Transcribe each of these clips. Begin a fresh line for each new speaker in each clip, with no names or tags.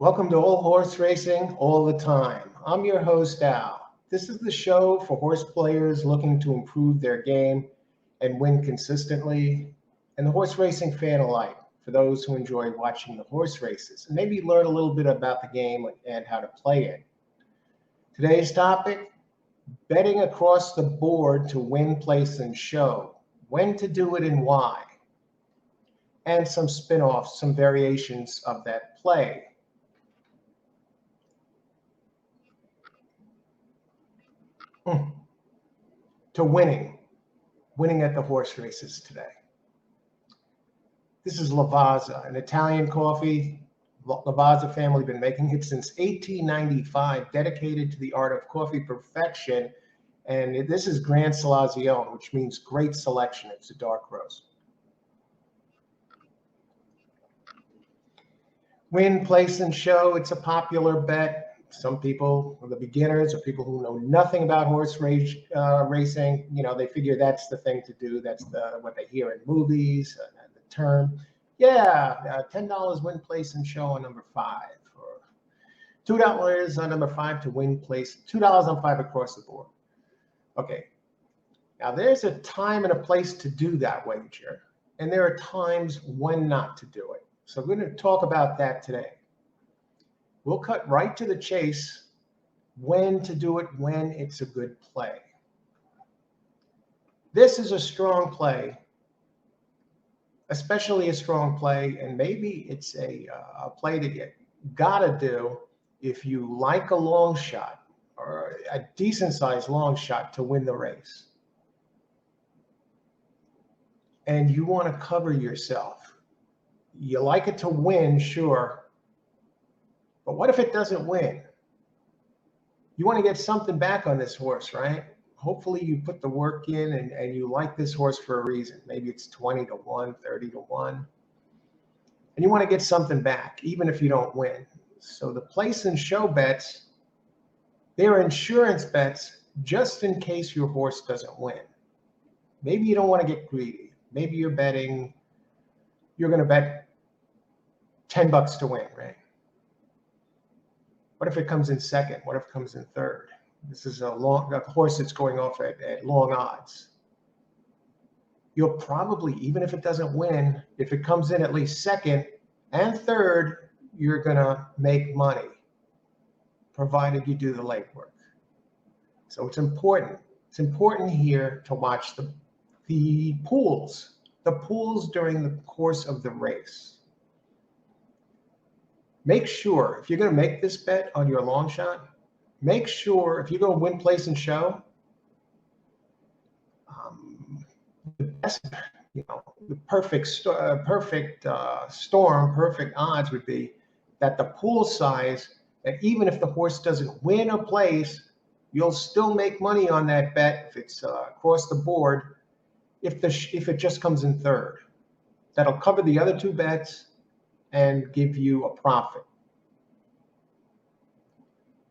Welcome to All Horse Racing All the Time. I'm your host, Al. This is the show for horse players looking to improve their game and win consistently, and the horse racing fan alike, for those who enjoy watching the horse races and maybe learn a little bit about the game and how to play it. Today's topic, betting across the board to win, place, and show, when to do it and why, and some spin-offs, some variations of that play. To winning at the horse races today. This is Lavazza, an Italian coffee. Lavazza family been making it since 1895, dedicated to the art of coffee perfection. And this is Gran Selezione, which means great selection. It's a dark roast. Win, place, and show. It's a popular bet. Some people, the beginners or people who know nothing about horse racing, they figure that's the thing to do. That's what they hear in movies, the term. Yeah, $10 win, place, and show on number 5. Or $2 on number 5 to win, place, $2 on 5 across the board. Okay, now there's a time and a place to do that wager, and there are times when not to do it. So we're going to talk about that today. We'll cut right to the chase when to do it, when it's a good play. This is a strong play, especially a strong play, and maybe it's a play that you gotta do if you like a long shot or a decent sized long shot to win the race. And you want to cover yourself. You like it to win, sure. But what if it doesn't win? You want to get something back on this horse, right? Hopefully you put the work in and you like this horse for a reason. Maybe it's 20-1, 30-1. And you want to get something back, even if you don't win. So the place and show bets, they're insurance bets just in case your horse doesn't win. Maybe you don't want to get greedy. Maybe you're going to bet $10 to win, right? What if it comes in second? What if it comes in third? This is a horse that's going off at long odds. You'll probably, even if it doesn't win, if it comes in at least second and third, you're going to make money, provided you do the legwork. So it's important. It's important here to watch the pools during the course of the race. Make sure, if you're going to make this bet on your long shot, make sure if you're going to win, place, and show, the best, the perfect storm, perfect odds would be that the pool size, that even if the horse doesn't win a place, you'll still make money on that bet if it's across the board, if it just comes in third. That'll cover the other 2 bets and give you a profit.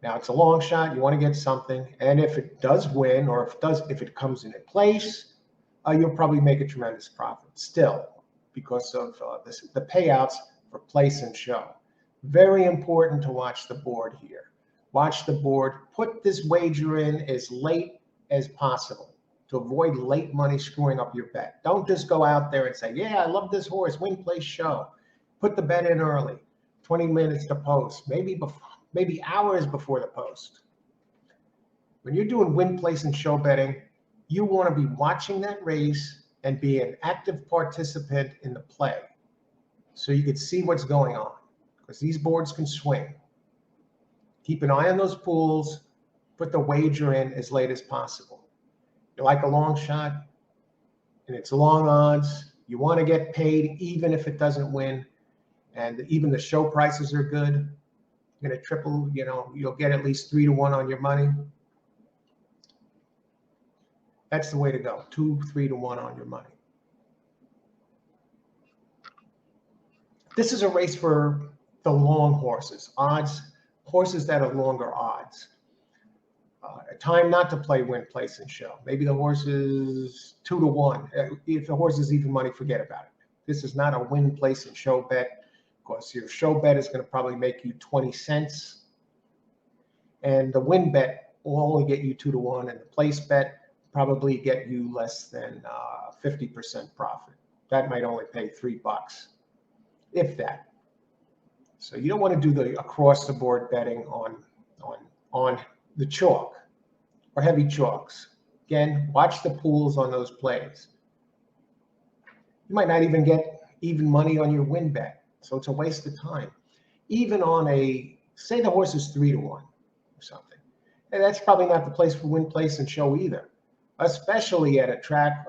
Now it's a long shot. You want to get something, and if it does win, or if it comes in place, you'll probably make a tremendous profit still because of the payouts for place and show. Very important to watch the board here. Watch the board. Put this wager in as late as possible to avoid late money screwing up your bet. Don't just go out there and say, "Yeah, I love this horse. Win, place, show." Put the bet in early, 20 minutes to post, maybe hours before the post. When you're doing win, place, and show betting, you want to be watching that race and be an active participant in the play so you can see what's going on, because these boards can swing. Keep an eye on those pools. Put the wager in as late as possible. You like a long shot and it's long odds. You want to get paid even if it doesn't win. And even the show prices are good. You're going to triple, you'll get at least 3-1 on your money. That's the way to go. 2-3-1 on your money. This is a race for the long horses, horses that are longer odds. A time not to play win, place, and show. Maybe the horse is 2-1. If the horse is even money, forget about it. This is not a win, place, and show bet because your show bet is going to probably make you 20 cents. And the win bet will only get you 2 to 1, and the place bet probably get you less than 50% profit. That might only pay $3, if that. So you don't want to do the across the board betting on the chalk or heavy chalks. Again, watch the pools on those plays. You might not even get even money on your win bet, so it's a waste of time. Even on say the horse is 3 to 1 or something, and that's probably not the place for win, place, and show either. Especially at a track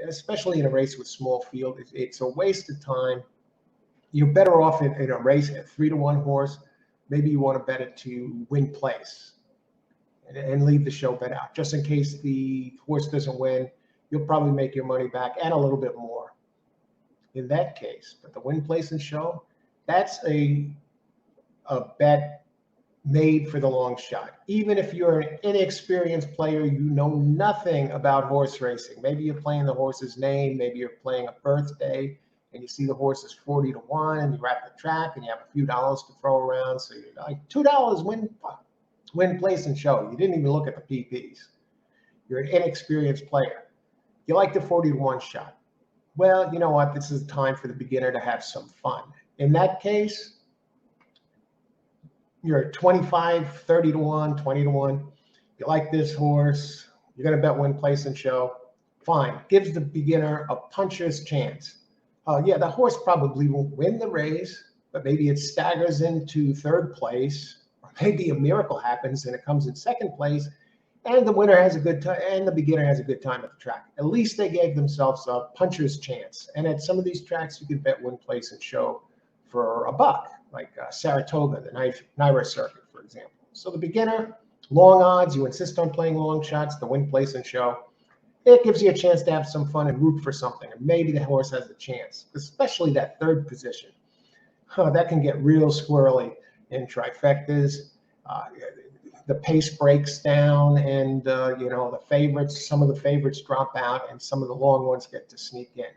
especially in a race with small field, it's a waste of time. You're better off in a race at 3 to 1 horse. Maybe you want to bet it to win place and leave the show bet out, just in case the horse doesn't win. You'll probably make your money back and a little bit more in that case. But the win, place, and show, that's a bet made for the long shot. Even if you're an inexperienced player, you know nothing about horse racing. Maybe you're playing the horse's name, maybe you're playing a birthday, and you see the horse is 40 to 1, and you're at the track and you have a few dollars to throw around. So you're like, $2 win, place, and show. You didn't even look at the PPs. You're an inexperienced player. You like the 40 to 1 shot. Well, you know what? This is time for the beginner to have some fun. In that case, you're 25, 30 to 1, 20 to 1. You like this horse. You're going to bet win, place, and show. Fine. Gives the beginner a puncher's chance. Yeah, the horse probably won't win the race, but maybe it staggers into 3rd place, or maybe a miracle happens and it comes in 2nd place, and the winner has a good time, and the beginner has a good time at the track. At least they gave themselves a puncher's chance. And at some of these tracks, you can bet win, place, and show for $1, like Saratoga, the NYRA circuit, for example. So the beginner, long odds, you insist on playing long shots, the win, place, and show. It gives you a chance to have some fun and root for something, and maybe the horse has a chance, especially that 3rd position. That can get real squirrely in trifectas. The pace breaks down, and some of the favorites drop out, and some of the long ones get to sneak in.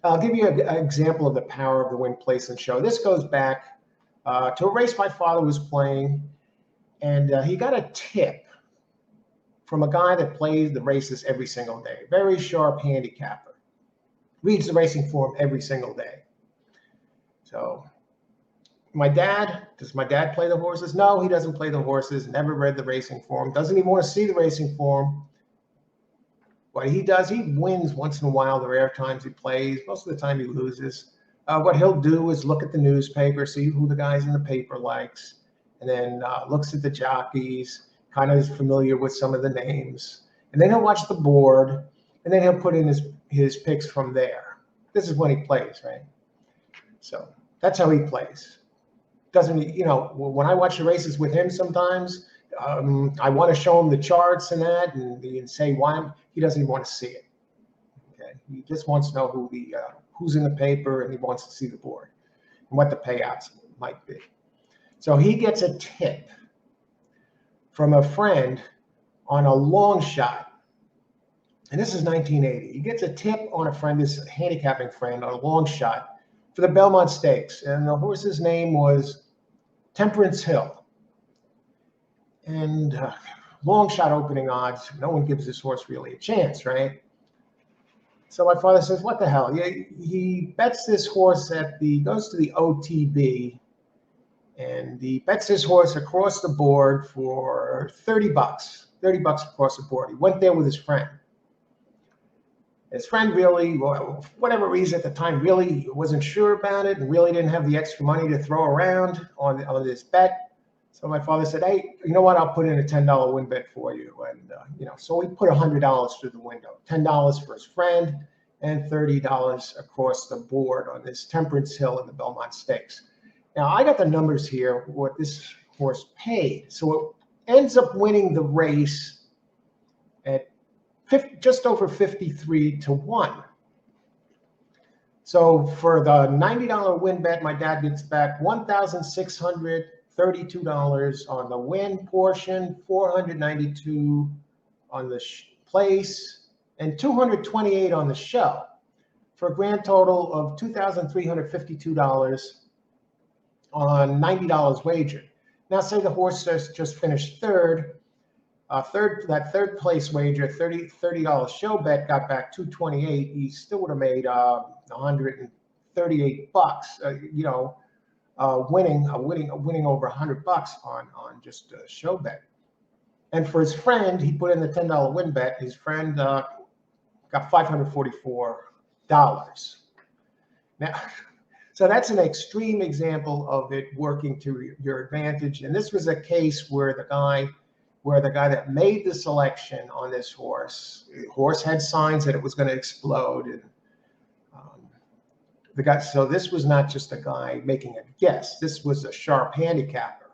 I'll give you an example of the power of the win, place, and show. This goes back to a race my father was playing, and he got a tip from a guy that plays the races every single day. Very sharp handicapper. Reads the racing form every single day. So does my dad play the horses? No, he doesn't play the horses. Never read the racing form. Doesn't even want to see the racing form. What he does, he wins once in a while, the rare times he plays. Most of the time he loses. What he'll do is look at the newspaper, see who the guys in the paper likes, and then looks at the jockeys, kind of is familiar with some of the names. And then he'll watch the board, and then he'll put in his picks from there. This is when he plays, right? So that's how he plays. Doesn't he, when I watch the races with him sometimes, I want to show him the charts and that, and say why. He doesn't even want to see it. Okay, he just wants to know who's in the paper, and he wants to see the board and what the payouts might be. So he gets a tip from a friend on a long shot, and this is 1980. He gets a tip on a friend, this handicapping friend, on a long shot for the Belmont Stakes, and the horse's name was Temperance Hill. And long shot opening odds, no one gives this horse really a chance, right? So my father says, what the hell? He bets this horse goes to the OTB, and he bets this horse across the board for $30. $30 across the board. He went there with his friend. His friend really, for whatever reason at the time, really wasn't sure about it and really didn't have the extra money to throw around on this bet. So my father said, hey, you know what? I'll put in a $10 win bet for you. And, so we put $100 through the window, $10 for his friend and $30 across the board on this Temperance Hill in the Belmont Stakes. Now, I got the numbers here, what this horse paid. So it ends up winning the race at just over 53 to 1. So for the $90 win bet, my dad gets back $1,632 on the win portion, $492 on the place, and $228 on the show. for a grand total of $2,352 on $90 wagered. Now, say the horse just finished third. That third place wager, $30 show bet, got back $228. He still would have made $138. Winning over $100 on just a show bet. And for his friend, he put in the $10 win bet. His friend got $544. Now, so that's an extreme example of it working to your advantage. And this was a case where the guy that made the selection on this horse, the horse had signs that it was going to explode, and so this was not just a guy making a guess. This was a sharp handicapper.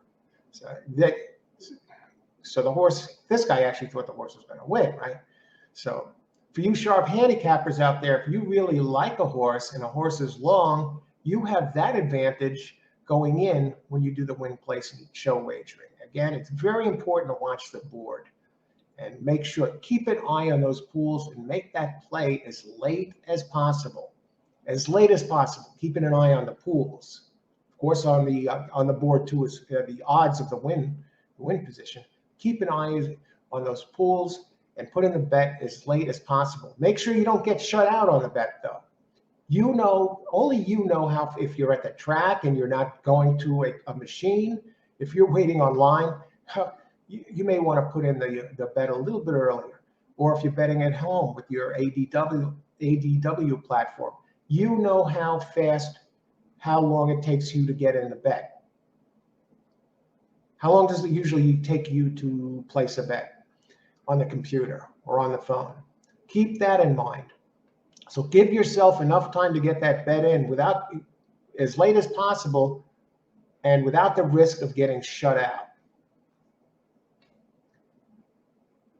So the horse, this guy actually thought the horse was going to win, right? So for you sharp handicappers out there, if you really like a horse and a horse is long, you have that advantage going in when you do the win, place, and show wagering. Again, it's very important to watch the board and make sure, keep an eye on those pools and make that play as late as possible. As late as possible, keeping an eye on the pools. Of course, on the board too is the odds of the win position. Keep an eye on those pools and put in the bet as late as possible. Make sure you don't get shut out on the bet though. Only you know how, if you're at the track and you're not going to a machine, if you're waiting online, you may want to put in the bet a little bit earlier. Or if you're betting at home with your ADW platform, you know how long it takes you to get in the bet. How long does it usually take you to place a bet on the computer or on the phone? Keep that in mind. So give yourself enough time to get that bet in as late as possible and without the risk of getting shut out.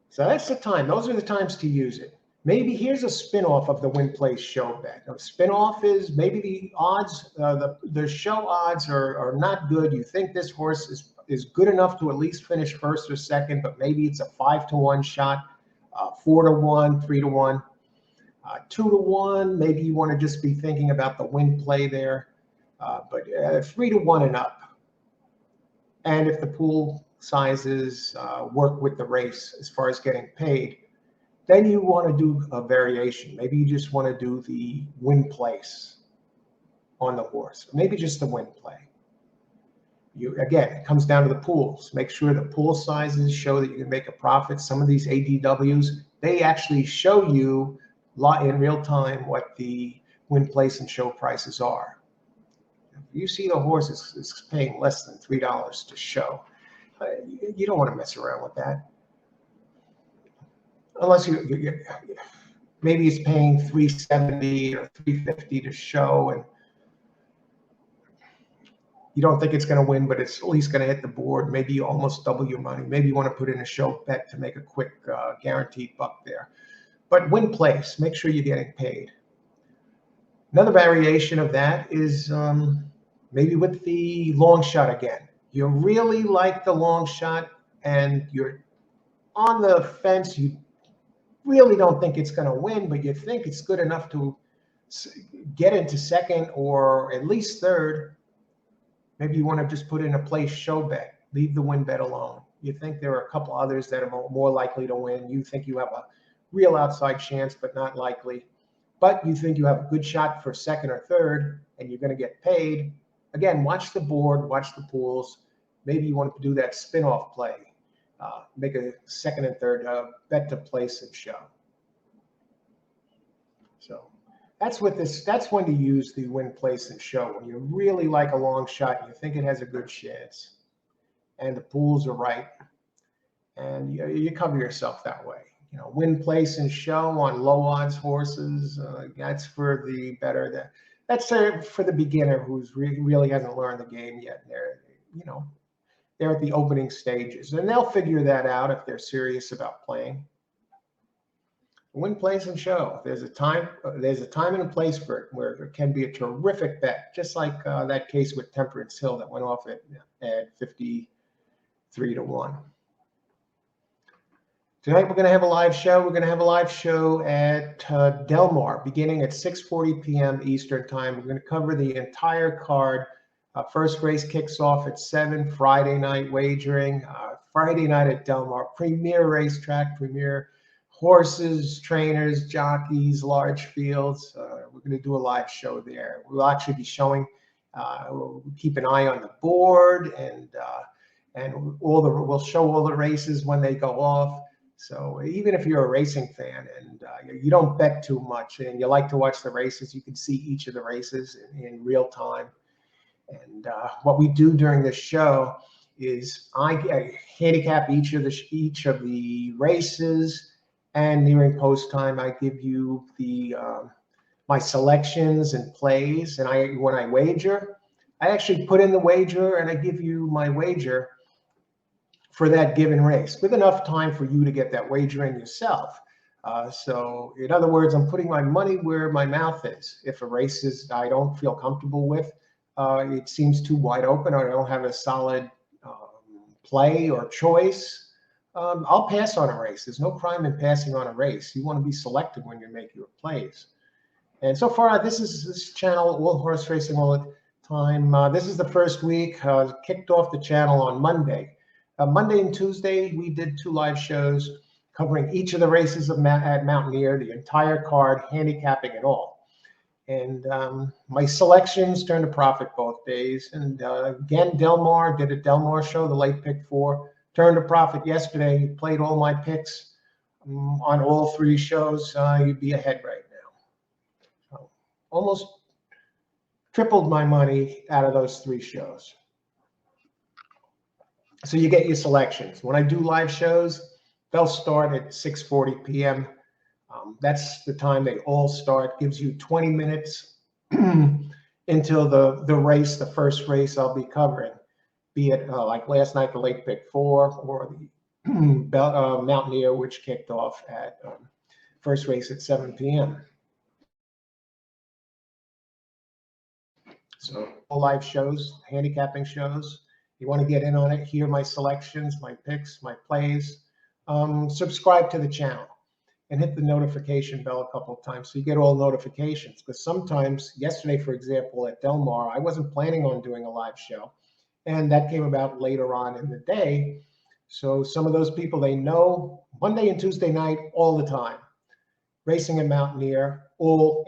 So that's the time. Those are the times to use it. Maybe here's a spin-off of the win, place, show bet. A spin-off is maybe the odds, the show odds are not good. You think this horse is good enough to at least finish first or second, but maybe it's a 5-to-1 shot, 4-to-1, 3-to-1, 2-to-1. Maybe you want to just be thinking about the win play there, but 3-to-1 and up. And if the pool sizes work with the race as far as getting paid, then you want to do a variation. Maybe you just want to do the win place on the horse. Maybe just the win play. Again, it comes down to the pools. Make sure the pool sizes show that you can make a profit. Some of these ADWs, they actually show you in real time what the win, place, and show prices are. If you see the horse is paying less than $3 to show, you don't want to mess around with that. Unless maybe he's paying $370 or $350 to show, and you don't think it's going to win, but it's at least going to hit the board. Maybe you almost double your money. Maybe you want to put in a show bet to make a quick guaranteed buck there. But win, place, make sure you're getting paid. Another variation of that is maybe with the long shot again. You really like the long shot and you're on the fence. You really don't think it's going to win, but you think it's good enough to get into second or at least third. Maybe you want to just put in a place show bet, leave the win bet alone. You think there are a couple others that are more likely to win. You think you have a real outside chance, but not likely. But you think you have a good shot for second or third, and you're going to get paid. Again, watch the board, watch the pools. Maybe you want to do that spin-off play. Make a second and third bet to place and show. So that's when to use the win, place, and show. When you really like a long shot, and you think it has a good chance, and the pools are right, and you cover yourself that way. Win, place, and show on low odds horses. That's for the better. That's for the beginner who's really hasn't learned the game yet. They're at the opening stages, and they'll figure that out if they're serious about playing. Win, place, and show. There's a time and a place for it where it can be a terrific bet, just like that case with Temperance Hill that went off at 53-to-1. Tonight we're going to have a live show. We're going to have a live show at Delmar beginning at 6:40 p.m. Eastern Time. We're going to cover the entire card. First race kicks off at 7, Friday night wagering. Friday night at Delmar, premier racetrack, premier horses, trainers, jockeys, large fields. We're going to do a live show there. We'll actually be showing, we'll keep an eye on the board, and we'll show all the races when they go off. So even if you're a racing fan and you don't bet too much and you like to watch the races, you can see each of the races in real time. And what we do during this show is I handicap each of the races, and nearing post time, I give you the my selections and plays. And when I wager, I actually put in the wager and I give you my wager for that given race with enough time for you to get that wager in yourself. So in other words, I'm putting my money where my mouth is. If a race is I don't feel comfortable with, it seems too wide open, or I don't have a solid play or choice, I'll pass on a race. There's no crime in passing on a race. You want to be selective when you make your plays. And so far, this channel, All Horse Racing All the Time. This is the first week. Kicked off the channel on Monday. Monday and Tuesday, we did 2 live shows covering each of the races at Mountaineer, the entire card, handicapping it all. And my selections turned a profit both days. And again, Delmar did a Delmar show, the late pick 4, turned a profit yesterday. Played all my picks on all 3 shows. You'd be ahead right now. So almost tripled my money out of those 3 shows. So you get your selections. When I do live shows, they'll start at 6:40 p.m. That's the time they all start. Gives you 20 minutes until the race, the first race I'll be covering, be it like last night, the late pick 4, or the Mountaineer, which kicked off at first race at 7 p.m. So all live shows, handicapping shows. You want to get in on it, hear my selections, my picks, my plays, subscribe to the channel and hit the notification bell a couple of times so you get all notifications. Because sometimes, yesterday, for example, at Delmar, I wasn't planning on doing a live show, and that came about later on in the day. So some of those people, they know Monday and Tuesday night all the time. Racing at Mountaineer, all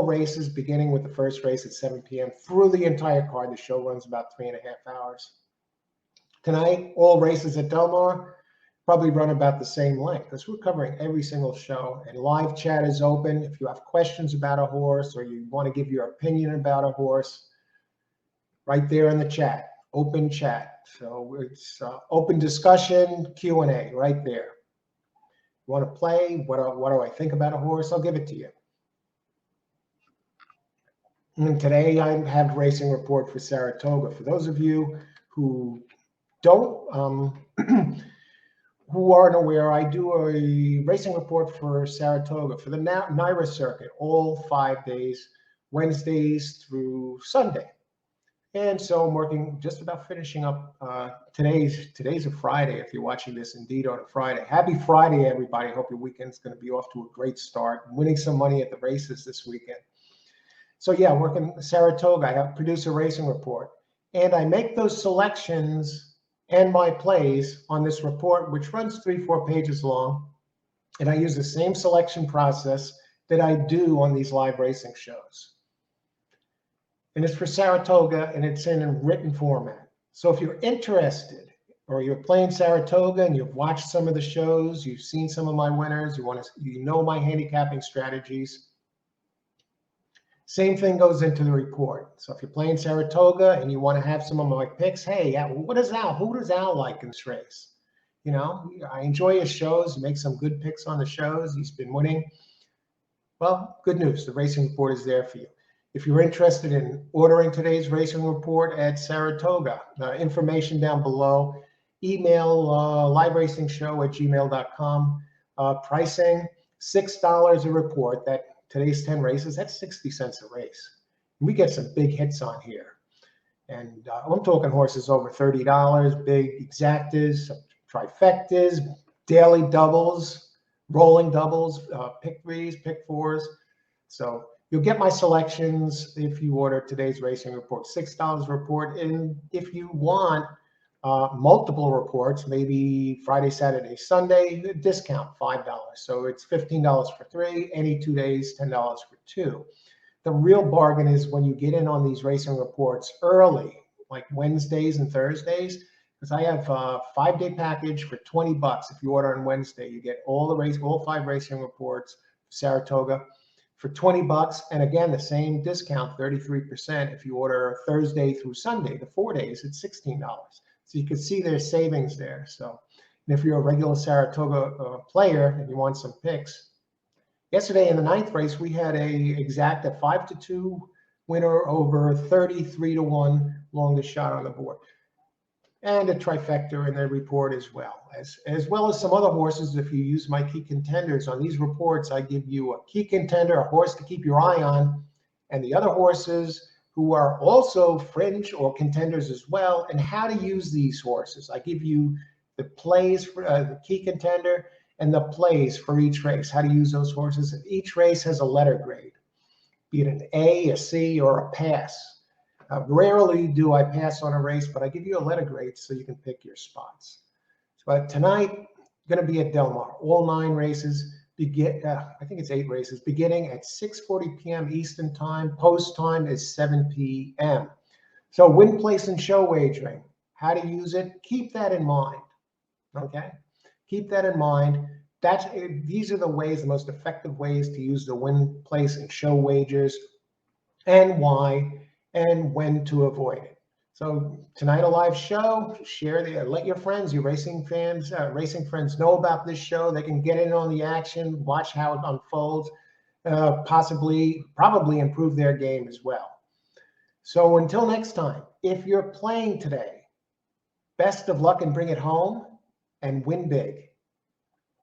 races, beginning with the first race at 7 p.m. through the entire card. The show runs about 3.5 hours. Tonight, all races at Delmar probably run about the same length, because we're covering every single show, and live chat is open. If you have questions about a horse, or you want to give your opinion about a horse, right there in the chat, open chat. So it's open discussion, Q&A right there. You want to play? What do I think about a horse? I'll give it to you. And today I have a racing report for Saratoga. For those of you who don't, who aren't aware, I do a racing report for Saratoga for the NYRA circuit, all 5 days, Wednesdays through Sunday. And so I'm working, just about finishing up. Today's a Friday. If you're watching this indeed on a Friday, happy Friday, everybody. Hope your weekend's going to be off to a great start. I'm winning some money at the races this weekend. So yeah, working Saratoga, I produce a racing report, and I make those selections and my plays on this report, which runs 3-4 pages long. And I use the same selection process that I do on these live racing shows. And it's for Saratoga, and it's in a written format. So if you're interested, or you're playing Saratoga and you've watched some of the shows, you've seen some of my winners, you know my handicapping strategies, same thing goes into the report. So if you're playing Saratoga and you want to have some of my picks, hey, who does Al like in this race? You know, I enjoy his shows. He makes some good picks on the shows. He's been winning. Well, good news. The racing report is there for you. If you're interested in ordering today's racing report at Saratoga, information down below. Email liveracing@gmail.com. Pricing, $6 a report. That today's 10 races, that's 60 cents a race. We get some big hits on here. And I'm talking horses over $30, big exactas, trifectas, daily doubles, rolling doubles, pick threes, pick fours. So you'll get my selections if you order today's racing report, $6 report. And if you want multiple reports, maybe Friday, Saturday, Sunday, discount $5. So it's $15 for 3, any 2 days, $10 for 2. The real bargain is when you get in on these racing reports early, like Wednesdays and Thursdays, because I have a 5-day package for $20. If you order on Wednesday, you get all 5 racing reports, Saratoga, for $20. And again, the same discount, 33%, if you order Thursday through Sunday, the 4 days, it's $16. So you can see there's savings there. So, and if you're a regular Saratoga player and you want some picks, yesterday in the 9th race, we had a 5-2 winner over 33-1 longest shot on the board, and a trifecta in the report as well as some other horses. If you use my key contenders on these reports, I give you a key contender, a horse to keep your eye on, and the other horses who are also fringe or contenders as well, and how to use these horses. I give you the plays for the key contender and the plays for each race, how to use those horses. Each race has a letter grade, be it an A, a C, or a pass. Rarely do I pass on a race, but I give you a letter grade so you can pick your spots. But tonight, going to be at Del Mar. All 9 races, I think it's 8 races, beginning at 6:40 p.m. Eastern time. Post time is 7 p.m. So win, place, and show wagering. How to use it, keep that in mind, okay? Keep that in mind. These are the most effective ways to use the win, place, and show wagers, and why, and when to avoid it. So tonight, a live show. Let your friends, your racing fans, racing friends, know about this show. They can get in on the action, watch how it unfolds, probably improve their game as well. So until next time, if you're playing today, best of luck and bring it home, and win big.